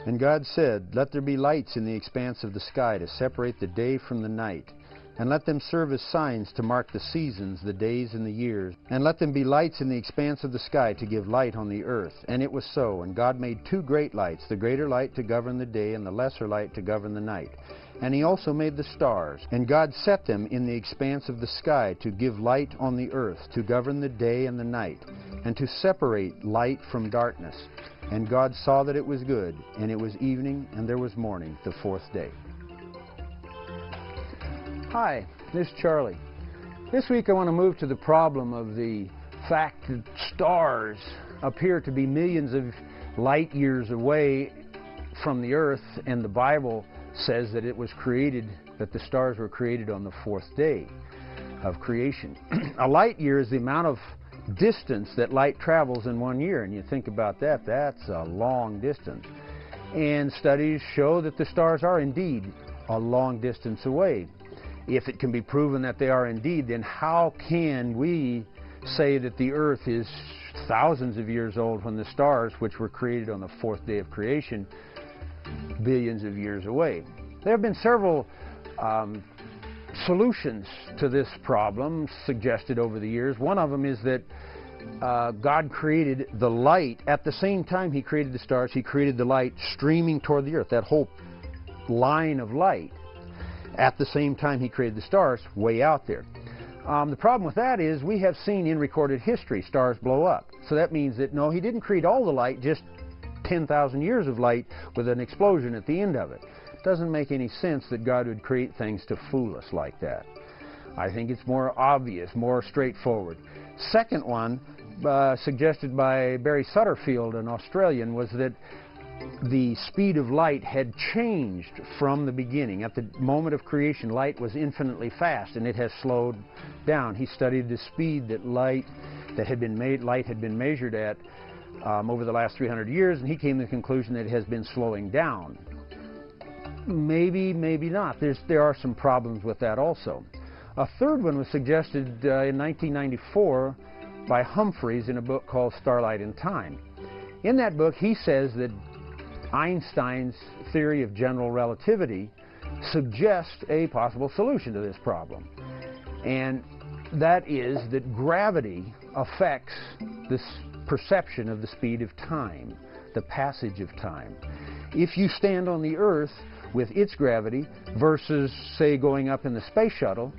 And God said, "Let there be lights in the expanse of the sky to separate the day from the night, and let them serve as signs to mark the seasons, the days, and the years. And let them be lights in the expanse of the sky to give light on the earth." And it was so. And God made two great lights, the greater light to govern the day, and the lesser light to govern the night. And he also made the stars. And God set them in the expanse of the sky to give light on the earth, to govern the day and the night, and to separate light from darkness. And God saw that it was good. And it was evening, and there was morning, the fourth day. Hi, this is Charlie. This week I want to move to the problem of the fact that stars appear to be millions of light years away from the earth, and the Bible says that it was created, that the stars were created on the fourth day of creation. A light year is the amount of distance that light travels in 1 year, and you think about that, that's a long distance. And studies show that the stars are indeed a long distance away. If it can be proven that they are indeed, then how can we say that the earth is thousands of years old when the stars, which were created on the fourth day of creation, billions of years away? There have been several solutions to this problem suggested over the years. One of them is that God created the light at the same time he created the stars. He created the light streaming toward the earth, that whole line of light. At the same time he created the stars way out there. The problem with that is we have seen in recorded history stars blow up. So that means that no, he didn't create all the light, just 10,000 years of light with an explosion at the end of it. It doesn't make any sense that God would create things to fool us like that. I think it's more obvious, more straightforward. Second one, suggested by Barry Sutterfield, an Australian, was that the speed of light had changed from the beginning. At the moment of creation, light was infinitely fast, and it has slowed down. He studied the speed that light had been measured at over the last 300 years, and he came to the conclusion that it has been slowing down. Maybe, maybe not. There are some problems with that also. A third one was suggested in 1994 by Humphreys in a book called Starlight in Time. In that book, he says that Einstein's theory of general relativity suggests a possible solution to this problem. And that is that gravity affects this perception of the speed of time, the passage of time. If you stand on the Earth with its gravity versus, say, going up in the space shuttle,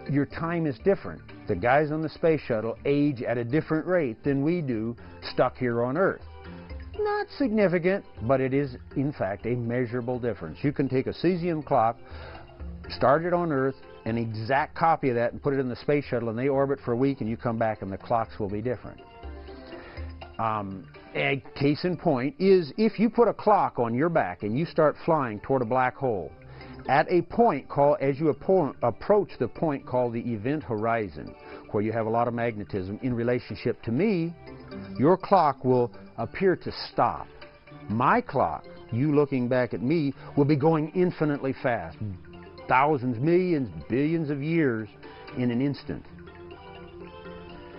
your time is different. The guys on the space shuttle age at a different rate than we do stuck here on Earth. Not significant, but it is, in fact, a measurable difference. You can take a cesium clock, start it on Earth, an exact copy of that, and put it in the space shuttle, and they orbit for a week, and you come back, and the clocks will be different. A case in point is if you put a clock on your back and you start flying toward a black hole, at a point called, as you approach the point called the event horizon, where you have a lot of magnetism in relationship to me, your clock will appear to stop. My clock, you looking back at me, will be going infinitely fast. Thousands, millions, billions of years in an instant.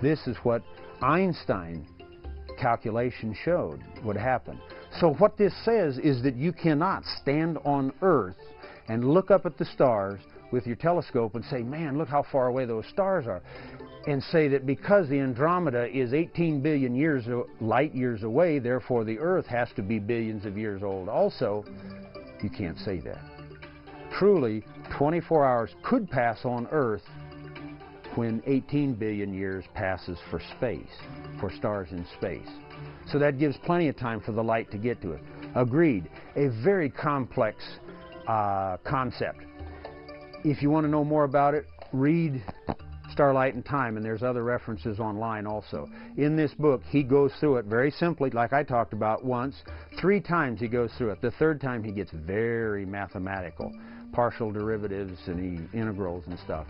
This is what Einstein calculation showed would happen. So what this says is that you cannot stand on Earth and look up at the stars with your telescope and say, man, look how far away those stars are, and say that because the Andromeda is 18 billion light years away, therefore the Earth has to be billions of years old also. You can't say that. Truly, 24 hours could pass on Earth when 18 billion years passes for space, for stars in space. So that gives plenty of time for the light to get to it. Agreed. A very complex concept. If you want to know more about it, read Starlight in Time, and there's other references online also. In this book, he goes through it very simply, like I talked about once. 3 times he goes through it. The third time he gets very mathematical, partial derivatives and integrals and stuff.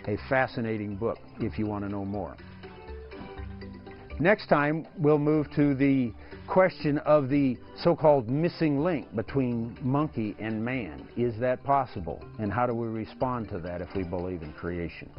A fascinating book if you want to know more. Next time, we'll move to the question of the so-called missing link between monkey and man. Is that possible? And how do we respond to that if we believe in creation?